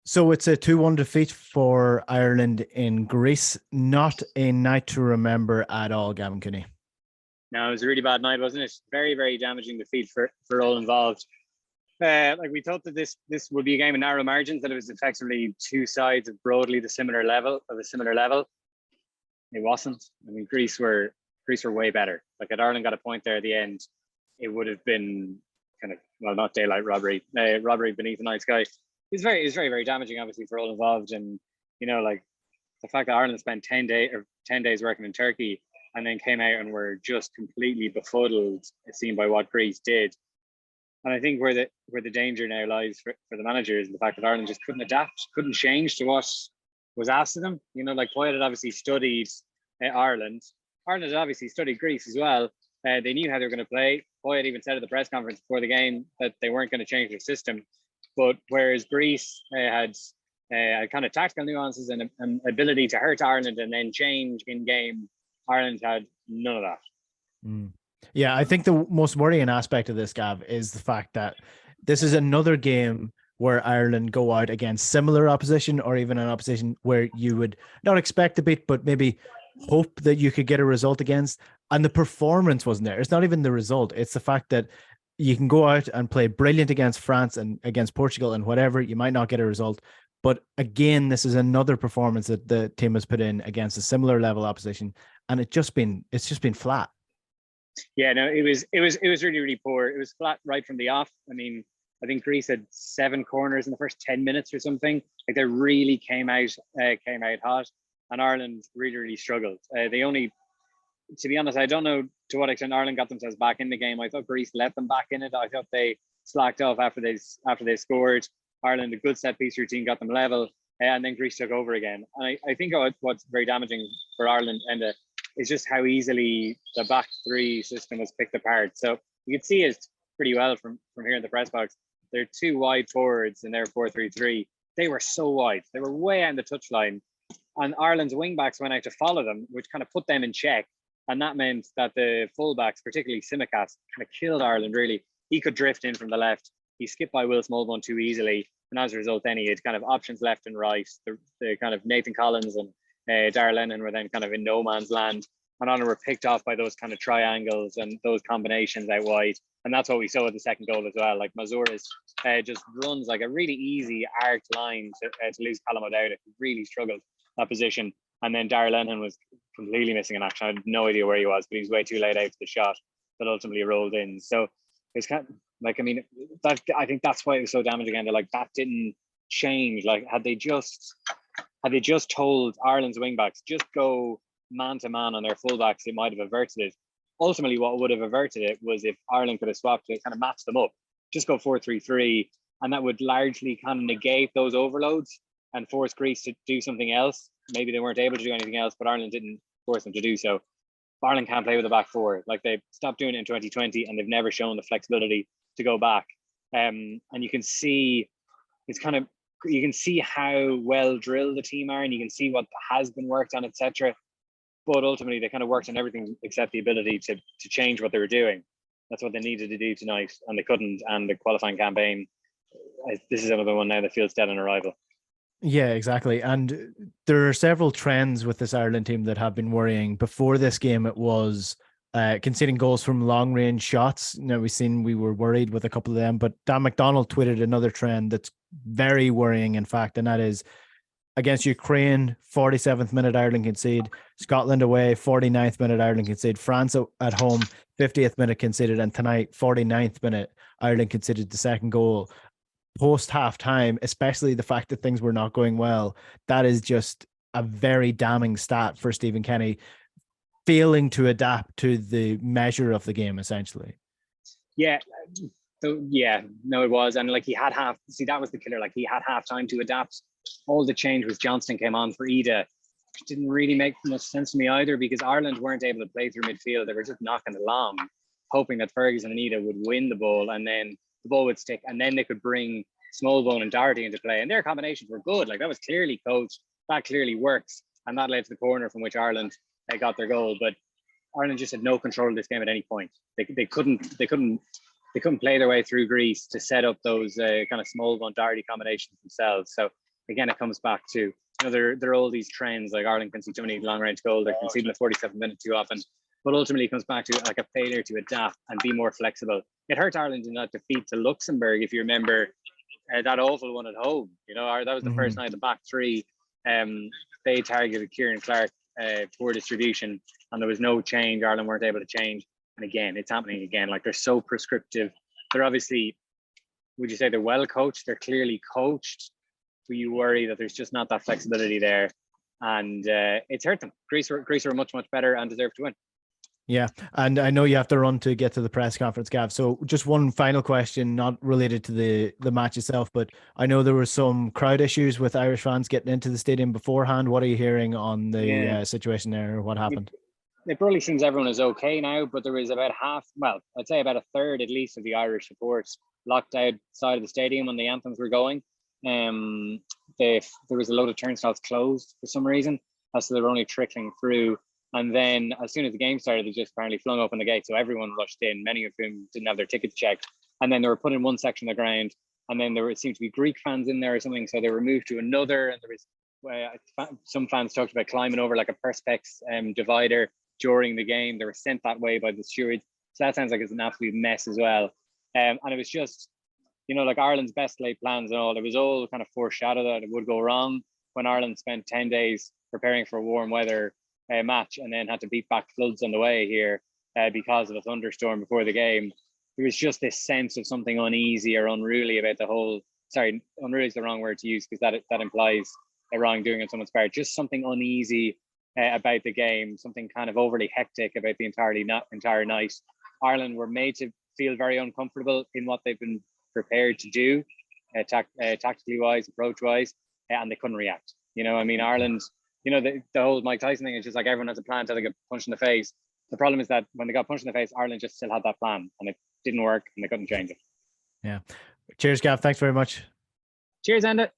So it's a 2-1 defeat for Ireland in Greece. Not a night to remember at all, Gavin Cooney. No, it was a really bad night, wasn't it? Very, very damaging defeat for all involved. Like we thought that this would be a game of narrow margins, that it was effectively two sides of broadly the similar level of a similar level. It wasn't. I mean, Greece were way better. Like had Ireland got a point there at the end, it would have been kind of, well, not daylight robbery, robbery beneath the night sky. It was very, very damaging, obviously, for all involved. And like the fact that Ireland spent 10 days working in Turkey and then came out and were just completely befuddled, seen by what Greece did. And I think where the danger now lies for the managers is the fact that Ireland just couldn't adapt, couldn't change to what was asked of them. Like Poyet had obviously studied Ireland. Ireland had obviously studied Greece as well. They knew how they were going to play. Poyet even said at the press conference before the game that they weren't going to change their system. But whereas Greece had kind of tactical nuances and an ability to hurt Ireland and then change in game, Ireland had none of that. Mm. Yeah, I think the most worrying aspect of this, Gav, is the fact that this is another game where Ireland go out against similar opposition, or even an opposition where you would not expect a beat, but maybe hope that you could get a result against. And the performance wasn't there. It's not even the result. It's the fact that you can go out and play brilliant against France and against Portugal and whatever, you might not get a result. But again, this is another performance that the team has put in against a similar level opposition, and it's just been flat. Yeah, no, it was really, really poor. It was flat right from the off. I mean, I think Greece had 7 corners in the first 10 minutes or something. Like they really came out hot, and Ireland really, really struggled. They only, to be honest, I don't know to what extent Ireland got themselves back in the game. I thought Greece let them back in it. I thought they slacked off after they scored. Ireland, a good set piece routine, got them level, and then Greece took over again. And I think what's very damaging for Ireland, Enda, is just how easily the back three system was picked apart. So you can see it pretty well from here in the press box. They're 2 wide forwards in their 4-3-3. They were so wide. They were way out on the touchline. And Ireland's wing backs went out to follow them, which kind of put them in check. And that meant that the fullbacks, particularly Simikas, kind of killed Ireland, really. He could drift in from the left. He skipped by Will Smallbone too easily. And as a result, then he had kind of options left and right. The kind of Nathan Collins and Darragh Lennon were then kind of in no man's land. And Honor were picked off by those kind of triangles and those combinations out wide. And that's what we saw with the second goal as well. Like Mazouras just runs like a really easy arced line to lose Callum O'Dowd. He really struggled that position. And then Darragh Lennon was completely missing in action. I had no idea where he was, but he was way too late out for the shot that ultimately rolled in. So it's kind of like, I mean, I think that's why it was so damaging. And like that didn't change. Like had they just told Ireland's wingbacks just go man to man on their fullbacks, it might have averted it. Ultimately, what would have averted it was if Ireland could have swapped it, kind of matched them up, just go 4-3-3, and that would largely kind of negate those overloads and force Greece to do something else. Maybe they weren't able to do anything else, but Ireland didn't force them to do so. Ireland can't play with the back four. Like they stopped doing it in 2020, and they've never shown the flexibility to go back. And you can see you can see how well drilled the team are, and you can see what has been worked on, etc. But ultimately, they kind of worked on everything except the ability to change what they were doing. That's what they needed to do tonight, and they couldn't. And the qualifying campaign, this is another one now that feels dead on arrival. Yeah, exactly. And there are several trends with this Ireland team that have been worrying. Before this game, it was conceding goals from long range shots. Now we were worried with a couple of them, but Dan McDonald tweeted another trend that's very worrying, in fact, and that is against Ukraine, 47th minute Ireland concede, Scotland away, 49th minute Ireland concede, France at home, 50th minute conceded, and tonight, 49th minute, Ireland conceded the second goal. Post half time, especially the fact that things were not going well, that is just a very damning stat for Stephen Kenny, failing to adapt to the measure of the game, essentially. Yeah. So no, it was. And like he had that was the killer. Like he had half time to adapt. All the change was Johnston came on for Ida, which didn't really make much sense to me either, because Ireland weren't able to play through midfield. They were just knocking along, hoping that Ferguson and Ida would win the ball, and then the ball would stick, and then they could bring Smallbone and Doherty into play. And their combinations were good. Like that was clearly coached. That clearly works. And that led to the corner from which Ireland got their goal. But Ireland just had no control of this game at any point. They couldn't play their way through Greece to set up those kind of Smallbone Doherty combinations themselves. So again, it comes back to, there are all these trends, like Ireland can see too many long range goals, they're conceding the 47th minute too often. But ultimately, it comes back to like a failure to adapt and be more flexible. It hurt Ireland in that defeat to Luxembourg, if you remember, that awful one at home. That was the first night the back three. They targeted Kieran Clark, poor distribution, and there was no change. Ireland weren't able to change. And again, it's happening again. Like, they're so prescriptive. They're obviously, would you say they're well coached? They're clearly coached, but you worry that there's just not that flexibility there. And it's hurt them. Greece were much, much better and deserved to win. Yeah, and I know you have to run to get to the press conference, Gav. So just one final question, not related to the match itself, but I know there were some crowd issues with Irish fans getting into the stadium beforehand. What are you hearing on the situation there? What happened? It probably seems everyone is okay now, but there was about I'd say about a third at least of the Irish supports locked outside of the stadium when the anthems were going. There was a load of turnstiles closed for some reason, so they were only trickling through. And then as soon as the game started, they just apparently flung open the gate. So everyone rushed in, many of whom didn't have their tickets checked. And then they were put in one section of the ground. And then there seemed to be Greek fans in there or something. So they were moved to another. And there was some fans talked about climbing over like a perspex divider during the game. They were sent that way by the stewards. So that sounds like it's an absolute mess as well. And it was just, like Ireland's best laid plans and all. It was all kind of foreshadowed that it would go wrong when Ireland spent 10 days preparing for warm weather match and then had to beat back floods on the way here because of a thunderstorm before the game. There was just this sense of something uneasy or unruly about the whole. Sorry, unruly is the wrong word to use because that implies a wrongdoing on someone's part. Just something uneasy about the game, something kind of overly hectic about the entire night. Ireland were made to feel very uncomfortable in what they've been prepared to do, tactically wise, approach wise, and they couldn't react. Ireland. The whole Mike Tyson thing is just like everyone has a plan until they get punched in the face. The problem is that when they got punched in the face, Ireland just still had that plan and it didn't work and they couldn't change it. Yeah. Cheers, Gav. Thanks very much. Cheers, Enda.